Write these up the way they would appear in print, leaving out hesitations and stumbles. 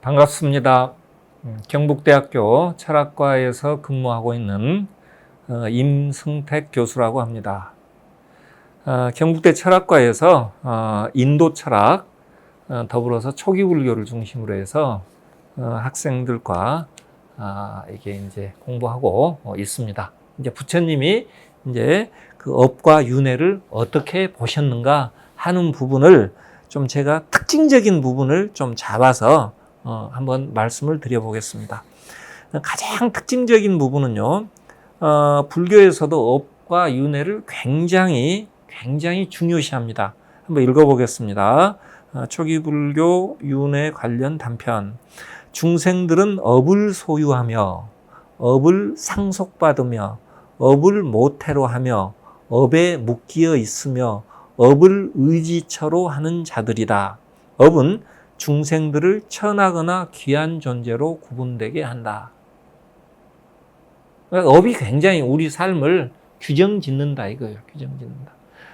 반갑습니다. 경북대학교 철학과에서 근무하고 있는 임승택 교수라고 합니다. 경북대 철학과에서 인도 철학, 더불어서 초기 불교를 중심으로 해서 학생들과 이게 이제 공부하고 있습니다. 이제 부처님이 이제 그 업과 윤회를 어떻게 보셨는가 하는 부분을 좀 제가 특징적인 부분을 좀 잡아서 한번 말씀을 드려보겠습니다. 가장 특징적인 부분은요, 불교에서도 업과 윤회를 굉장히 중요시합니다. 한번 읽어보겠습니다. 초기 불교 윤회 관련 단편. 중생들은 업을 소유하며 업을 상속받으며 업을 모태로 하며 업에 묶여 있으며 업을 의지처로 하는 자들이다. 업은 중생들을 천하거나 귀한 존재로 구분되게 한다. 그러니까 업이 굉장히 우리 삶을 규정짓는다 이거예요. 규정짓는다.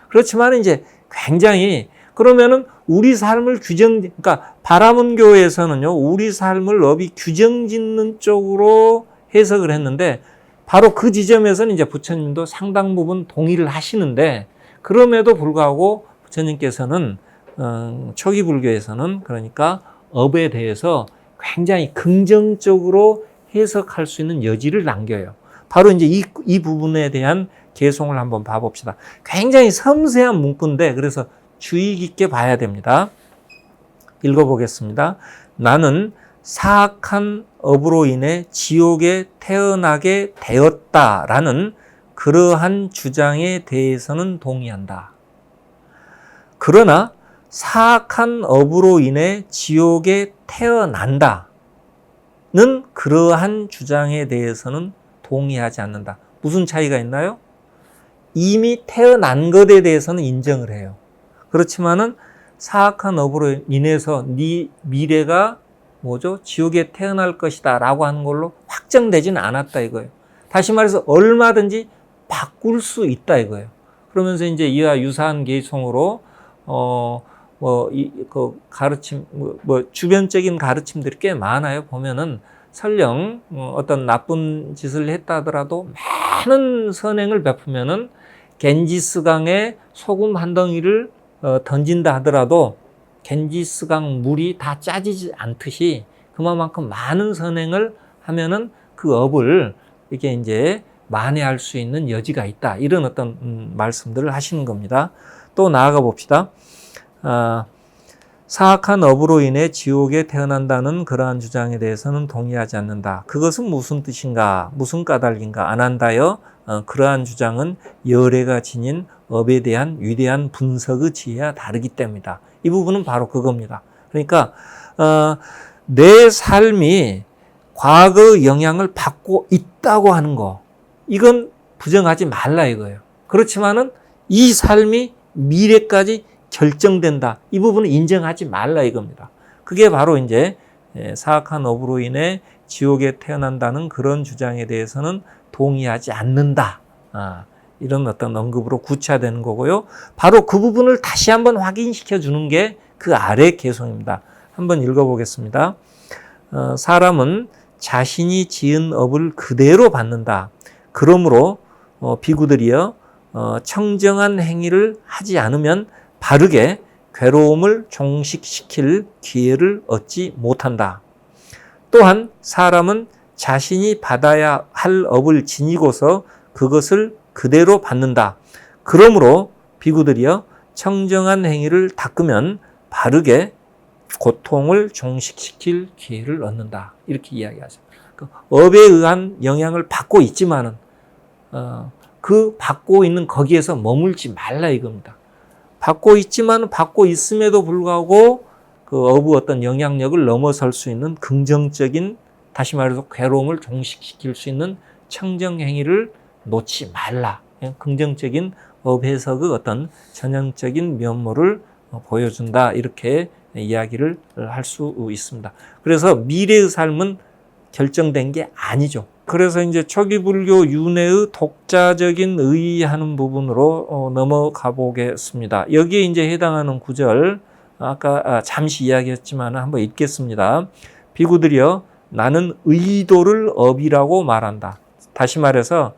그렇지만 이제 굉장히 그러면은 우리 삶을 그러니까 바라문교에서는요, 우리 삶을 업이 규정짓는 쪽으로 해석을 했는데 바로 그 지점에서는 이제 부처님도 상당 부분 동의를 하시는데 그럼에도 불구하고 부처님께서는 초기 불교에서는 그러니까 업에 대해서 굉장히 긍정적으로 해석할 수 있는 여지를 남겨요. 바로 이제 이 부분에 대한 개송을 한번 봐봅시다. 굉장히 섬세한 문구인데 그래서 주의 깊게 봐야 됩니다. 읽어보겠습니다. 나는 사악한 업으로 인해 지옥에 태어나게 되었다라는 그러한 주장에 대해서는 동의한다. 그러나 사악한 업으로 인해 지옥에 태어난다는 그러한 주장에 대해서는 동의하지 않는다. 무슨 차이가 있나요? 이미 태어난 것에 대해서는 인정을 해요. 그렇지만은 사악한 업으로 인해서 네 미래가 뭐죠? 지옥에 태어날 것이다 라고 하는 걸로 확정되지는 않았다 이거예요. 다시 말해서 얼마든지 바꿀 수 있다 이거예요. 그러면서 이제 이와 유사한 개송으로 가르침, 주변적인 가르침들이 꽤 많아요. 보면은 설령 어떤 나쁜 짓을 했다 하더라도 많은 선행을 베푸면은 겐지스강에 소금 한 덩이를 던진다 하더라도 겐지스강 물이 다 짜지지 않듯이 그만큼 많은 선행을 하면은 그 업을 이렇게 이제 만회할 수 있는 여지가 있다. 이런 어떤 말씀들을 하시는 겁니다. 또 나아가 봅시다. 사악한 업으로 인해 지옥에 태어난다는 그러한 주장에 대해서는 동의하지 않는다. 그것은 무슨 뜻인가? 무슨 까닭인가? 안 한다여 그러한 주장은 열애가 지닌 업에 대한 위대한 분석의 지혜와 다르기 때문이다. 이 부분은 바로 그겁니다. 그러니까 내 삶이 과거 영향을 받고 있다고 하는 거, 이건 부정하지 말라 이거예요. 그렇지만은 이 삶이 미래까지 결정된다. 이 부분은 인정하지 말라 이겁니다. 그게 바로 이제 사악한 업으로 인해 지옥에 태어난다는 그런 주장에 대해서는 동의하지 않는다. 이런 어떤 언급으로 구체화되는 거고요. 바로 그 부분을 다시 한번 확인시켜 주는 게 그 아래 개송입니다. 한번 읽어보겠습니다. 사람은 자신이 지은 업을 그대로 받는다. 그러므로 비구들이여 청정한 행위를 하지 않으면 바르게 괴로움을 종식시킬 기회를 얻지 못한다. 또한 사람은 자신이 받아야 할 업을 지니고서 그것을 그대로 받는다. 그러므로 비구들이여 청정한 행위를 닦으면 바르게 고통을 종식시킬 기회를 얻는다. 이렇게 이야기하죠. 업에 의한 영향을 받고 있지만은 그 받고 있는 거기에서 머물지 말라 이겁니다. 받고 있지만 받고 있음에도 불구하고 그 업의 어떤 영향력을 넘어설 수 있는 긍정적인, 다시 말해서 괴로움을 종식시킬 수 있는 청정 행위를 놓지 말라. 긍정적인 업 해석의 어떤 전형적인 면모를 보여준다. 이렇게 이야기를 할 수 있습니다. 그래서 미래의 삶은 결정된 게 아니죠. 그래서 이제 초기 불교 윤회의 독자적인 의의하는 부분으로 넘어가 보겠습니다. 여기에 이제 해당하는 구절 아까 잠시 이야기했지만 한번 읽겠습니다. 비구들이여 나는 의도를 업이라고 말한다. 다시 말해서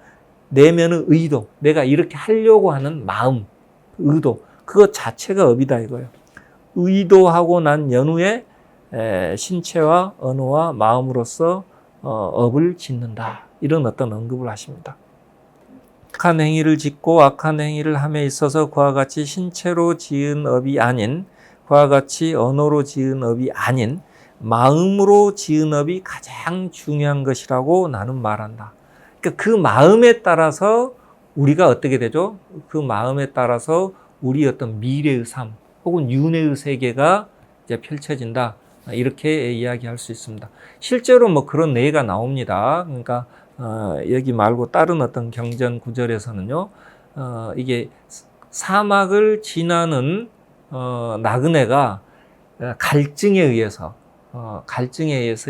내면의 의도, 내가 이렇게 하려고 하는 마음, 의도, 그것 자체가 업이다 이거예요. 의도하고 난 연후에 신체와 언어와 마음으로서 업을 짓는다. 이런 어떤 언급을 하십니다. 악한 행위를 짓고 악한 행위를 함에 있어서 그와 같이 신체로 지은 업이 아닌, 그와 같이 언어로 지은 업이 아닌 마음으로 지은 업이 가장 중요한 것이라고 나는 말한다. 그러니까 그 마음에 따라서 우리가 어떻게 되죠? 그 마음에 따라서 우리 어떤 미래의 삶 혹은 윤회의 세계가 이제 펼쳐진다. 이렇게 이야기할 수 있습니다. 실제로 뭐 그런 예가 나옵니다. 그러니까 여기 말고 다른 어떤 경전 구절에서는요, 이게 사막을 지나는 나그네가 갈증에 의해서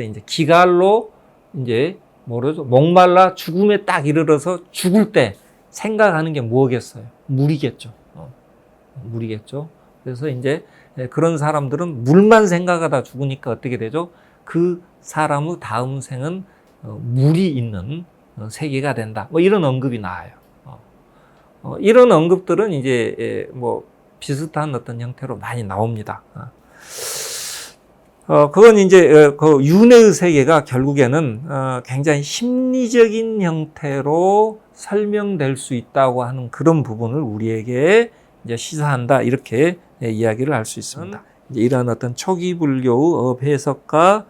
이제 기갈로 이제 뭐라죠? 목말라 죽음에 딱 이르러서 죽을 때 생각하는 게 뭐겠어요? 물이겠죠. 물이겠죠. 그래서 이제 그런 사람들은 물만 생각하다 죽으니까 어떻게 되죠? 그 사람의 다음 생은 물이 있는 세계가 된다. 뭐 이런 언급이 나와요. 이런 언급들은 이제 뭐 비슷한 어떤 형태로 많이 나옵니다. 그건 이제 그 윤회의 세계가 결국에는 굉장히 심리적인 형태로 설명될 수 있다고 하는 그런 부분을 우리에게 이제 시사한다 이렇게 이야기를 할 수 있습니다. 이제 이러한 어떤 초기 불교의 해석과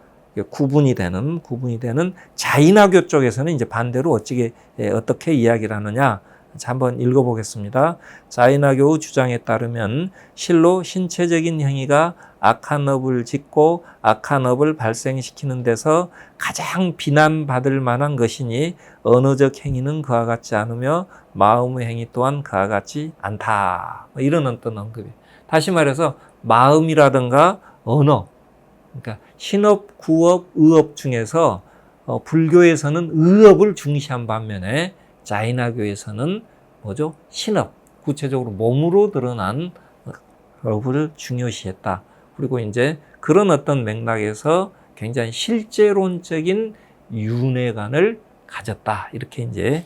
구분이 되는 자인화교 쪽에서는 이제 반대로 어떻게 이야기를 하느냐. 자, 한번 읽어보겠습니다. 자인화교의 주장에 따르면 실로 신체적인 행위가 악한 업을 짓고 악한 업을 발생시키는 데서 가장 비난받을 만한 것이니 언어적 행위는 그와 같지 않으며 마음의 행위 또한 그와 같지 않다. 이런 어떤 언급이. 다시 말해서 마음이라든가 언어, 그러니까 신업, 구업, 의업 중에서 불교에서는 의업을 중시한 반면에 자인화교에서는 뭐죠? 신업, 구체적으로 몸으로 드러난 업을 중요시했다. 그리고 이제 그런 어떤 맥락에서 굉장히 실제론적인 윤회관을 가졌다. 이렇게 이제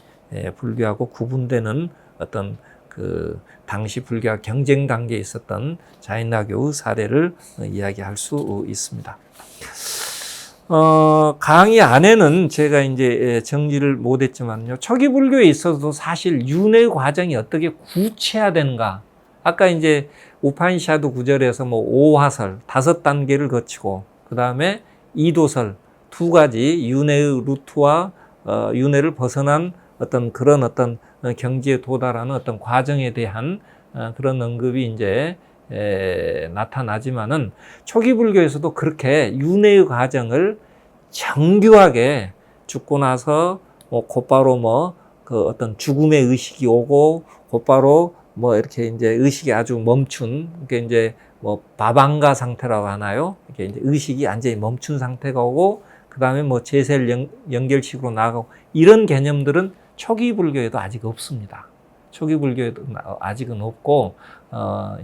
불교하고 구분되는 어떤 그 당시 불교와 경쟁 관계에 있었던 자인화교의 사례를 이야기할 수 있습니다. 강의 안에는 제가 이제 정리를 못했지만요. 초기 불교에 있어서도 사실 윤회 과정이 어떻게 구체화되는가. 아까 이제 우파니샤드 구절에서 뭐 5화설 5단계를 거치고 그 다음에 2도설 2가지 윤회의 루트와 윤회를 벗어난 그런 어떤 경지에 도달하는 어떤 과정에 대한 그런 언급이 이제 나타나지만은 초기 불교에서도 그렇게 윤회의 과정을 정교하게 죽고 나서 뭐 곧바로 그 어떤 죽음의 의식이 오고 곧바로 이렇게 이제 의식이 아주 멈춘 게 이제 바방가 상태라고 하나요? 이게 이제 의식이 완전히 멈춘 상태가 오고 그 다음에 제세를 연결식으로 나가고 이런 개념들은 초기 불교에도 아직 없습니다. 초기 불교에도 아직은 없고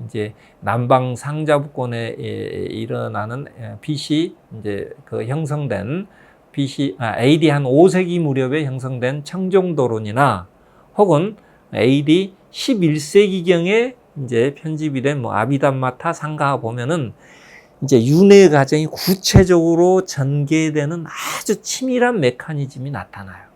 이제 남방 상자부권에 일어나는 BC 이제 그 형성된 AD 한 5세기 무렵에 형성된 청정도론이나 혹은 AD 11세기경에 이제 편집이 된 아비담마타 상가 보면은 이제 윤회의 과정이 구체적으로 전개되는 아주 치밀한 메커니즘이 나타나요.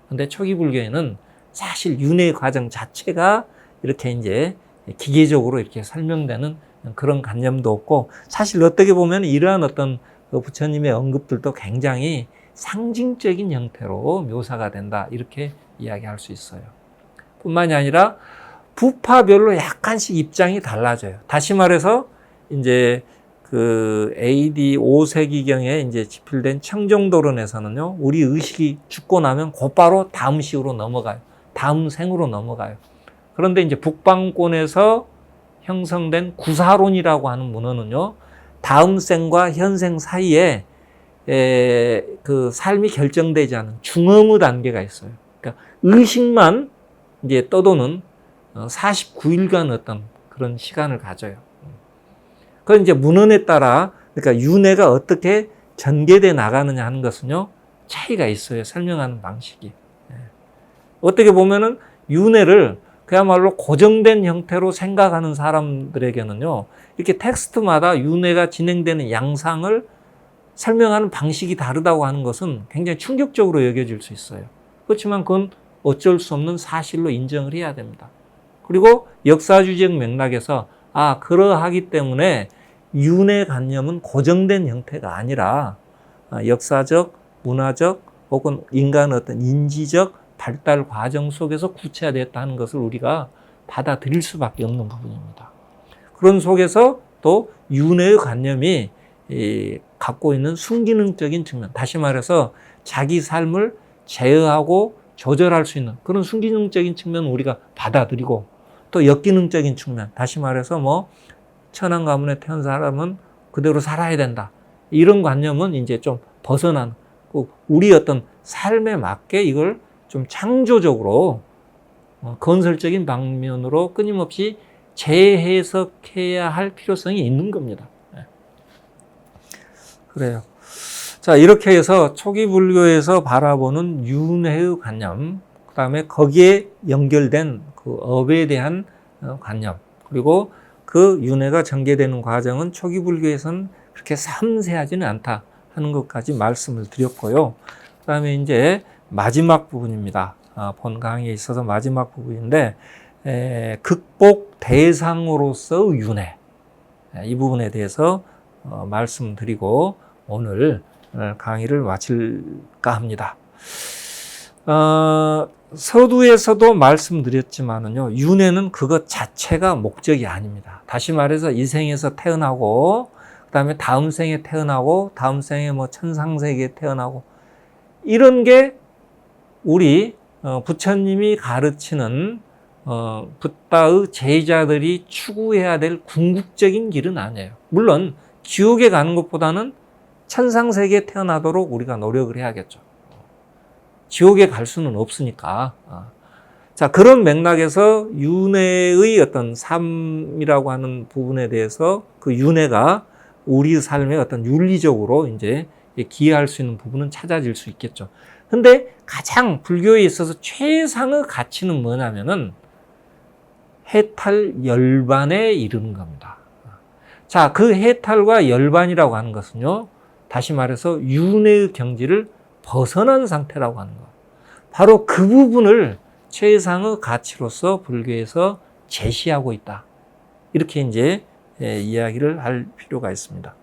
근데 초기 불교에는 사실 윤회의 과정 자체가 이렇게 이제 기계적으로 이렇게 설명되는 그런 관념도 없고 사실 어떻게 보면 이러한 어떤 부처님의 언급들도 굉장히 상징적인 형태로 묘사가 된다 이렇게 이야기할 수 있어요. 뿐만이 아니라 부파별로 약간씩 입장이 달라져요. 다시 말해서 이제 그 AD 5세기경에 이제 집필된 청정도론에서는요, 우리 의식이 죽고 나면 곧바로 다음 시로 넘어가요. 다음 생으로 넘어가요. 그런데 이제 북방권에서 형성된 구사론이라고 하는 문헌은요, 다음 생과 현생 사이에 그 삶이 결정되지 않은 중음의 단계가 있어요. 그러니까 의식만 이제 떠도는 49일간 어떤 그런 시간을 가져요. 그 이제 문헌에 따라 그러니까 윤회가 어떻게 전개돼 나가느냐 하는 것은요 차이가 있어요. 설명하는 방식이. 어떻게 보면은 윤회를 그야말로 고정된 형태로 생각하는 사람들에게는요 이렇게 텍스트마다 윤회가 진행되는 양상을 설명하는 방식이 다르다고 하는 것은 굉장히 충격적으로 여겨질 수 있어요. 그렇지만 그건 어쩔 수 없는 사실로 인정을 해야 됩니다. 그리고 역사주의적 맥락에서 그러하기 때문에 윤회관념은 고정된 형태가 아니라 역사적, 문화적 혹은 인간의 어떤 인지적 발달 과정 속에서 구체화되었다 하는 것을 우리가 받아들일 수밖에 없는 부분입니다. 그런 속에서 또 윤회의 관념이 갖고 있는 순기능적인 측면, 다시 말해서 자기 삶을 제어하고 조절할 수 있는 그런 순기능적인 측면을 우리가 받아들이고, 또 역기능적인 측면, 다시 말해서 천한 가문에 태어난 사람은 그대로 살아야 된다. 이런 관념은 이제 좀 벗어난, 우리 어떤 삶에 맞게 이걸 좀 창조적으로 건설적인 방면으로 끊임없이 재해석해야 할 필요성이 있는 겁니다. 그래요. 자, 이렇게 해서 초기 불교에서 바라보는 윤회의 관념, 그 다음에 거기에 연결된 그 업에 대한 관념, 그리고 그 윤회가 전개되는 과정은 초기 불교에서는 그렇게 섬세하지는 않다 하는 것까지 말씀을 드렸고요. 그 다음에 이제 마지막 부분입니다. 본 강의에 있어서 마지막 부분인데, 극복 대상으로서의 윤회, 이 부분에 대해서 말씀드리고 오늘 강의를 마칠까 합니다. 서두에서도 말씀드렸지만은요, 윤회는 그것 자체가 목적이 아닙니다. 다시 말해서 이 생에서 태어나고, 그 다음에 다음 생에 태어나고, 다음 생에 천상세계에 태어나고, 이런 게 우리 부처님이 가르치는 붓다의 제자들이 추구해야 될 궁극적인 길은 아니에요. 물론 지옥에 가는 것보다는 천상세계에 태어나도록 우리가 노력을 해야겠죠. 지옥에 갈 수는 없으니까. 자, 그런 맥락에서 윤회의 어떤 삶이라고 하는 부분에 대해서 그 윤회가 우리 삶의 어떤 윤리적으로 이제 기여할 수 있는 부분은 찾아질 수 있겠죠. 근데 가장 불교에 있어서 최상의 가치는 뭐냐면은 해탈 열반에 이르는 겁니다. 자, 그 해탈과 열반이라고 하는 것은요, 다시 말해서 윤회의 경지를 벗어난 상태라고 하는 것. 바로 그 부분을 최상의 가치로서 불교에서 제시하고 있다. 이렇게 이제 이야기를 할 필요가 있습니다.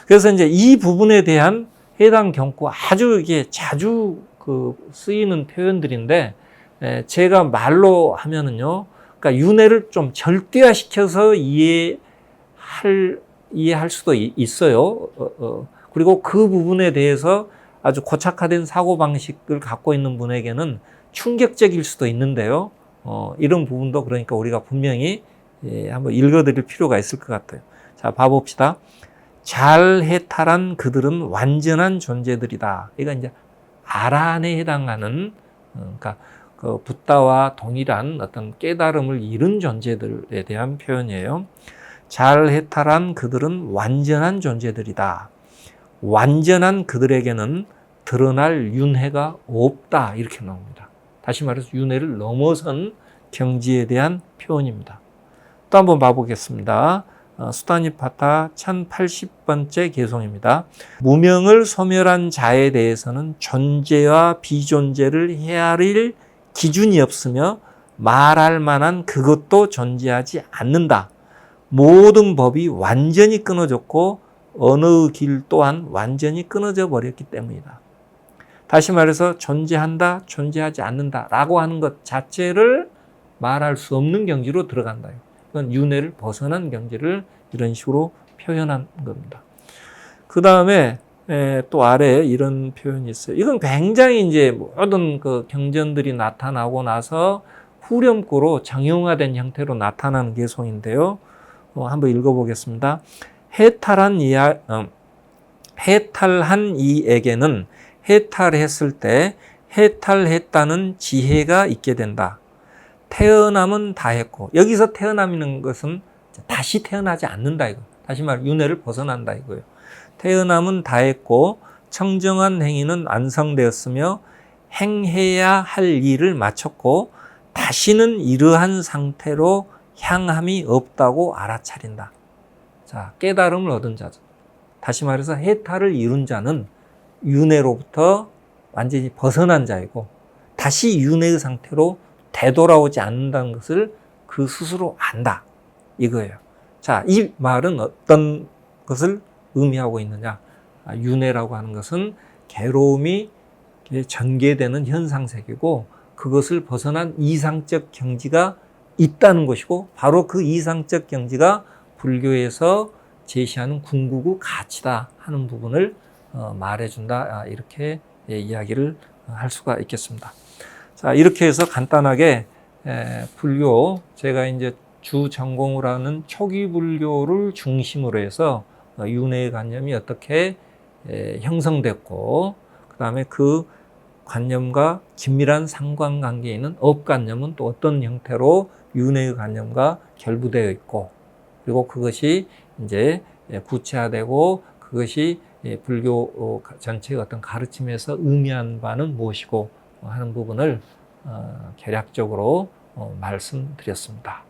그래서 이제 이 부분에 대한 해당 경고 아주 이게 자주 쓰이는 표현들인데, 제가 말로 하면은요, 그러니까 윤회를 좀 절대화시켜서 이해할 수도 있어요. 그리고 그 부분에 대해서 아주 고착화된 사고방식을 갖고 있는 분에게는 충격적일 수도 있는데요. 이런 부분도 그러니까 우리가 분명히 한번 읽어드릴 필요가 있을 것 같아요. 자, 봐봅시다. 잘 해탈한 그들은 완전한 존재들이다. 이거 이제 아라한에 해당하는, 그러니까 그 붓다와 동일한 어떤 깨달음을 이룬 존재들에 대한 표현이에요. 잘 해탈한 그들은 완전한 존재들이다. 완전한 그들에게는 드러날 윤회가 없다. 이렇게 나옵니다. 다시 말해서 윤회를 넘어선 경지에 대한 표현입니다. 또 한번 봐보겠습니다. 수다니파타 1080번째 개송입니다. 무명을 소멸한 자에 대해서는 존재와 비존재를 헤아릴 기준이 없으며 말할 만한 그것도 존재하지 않는다. 모든 법이 완전히 끊어졌고 언어의 길 또한 완전히 끊어져 버렸기 때문이다. 다시 말해서 존재한다, 존재하지 않는다 라고 하는 것 자체를 말할 수 없는 경지로 들어간다. 그건 윤회를 벗어난 경지를 이런 식으로 표현한 겁니다. 그 다음에 또 아래에 이런 표현이 있어요. 이건 굉장히 이제 모든 그 경전들이 나타나고 나서 후렴구로 정형화된 형태로 나타나는 개송인데요. 한번 읽어보겠습니다. 해탈한 이에게는 해탈했을 때 해탈했다는 지혜가 있게 된다. 태어남은 다 했고, 여기서 태어남이라는 것은 다시 태어나지 않는다 이거. 다시 말해 윤회를 벗어난다 이거예요. 태어남은 다했고 청정한 행위는 완성되었으며 행해야 할 일을 마쳤고 다시는 이러한 상태로 향함이 없다고 알아차린다. 자, 깨달음을 얻은 자죠. 다시 말해서 해탈을 이룬 자는 윤회로부터 완전히 벗어난 자이고 다시 윤회의 상태로 되돌아오지 않는다는 것을 그 스스로 안다. 이거예요. 자, 이 말은 어떤 것을 의미하고 있느냐? 윤회라고 하는 것은 괴로움이 전개되는 현상세계고 그것을 벗어난 이상적 경지가 있다는 것이고 바로 그 이상적 경지가 불교에서 제시하는 궁극의 가치다 하는 부분을 말해준다. 이렇게 이야기를 할 수가 있겠습니다. 자, 이렇게 해서 간단하게 불교, 제가 이제 주 전공을 하는 초기 불교를 중심으로 해서 윤회의 관념이 어떻게 형성됐고, 그 다음에 그 관념과 긴밀한 상관관계에 있는 업관념은 또 어떤 형태로 윤회의 관념과 결부되어 있고, 그리고 그것이 이제 구체화되고 그것이 불교 전체의 어떤 가르침에서 의미한 바는 무엇이고 하는 부분을 개략적으로 말씀드렸습니다.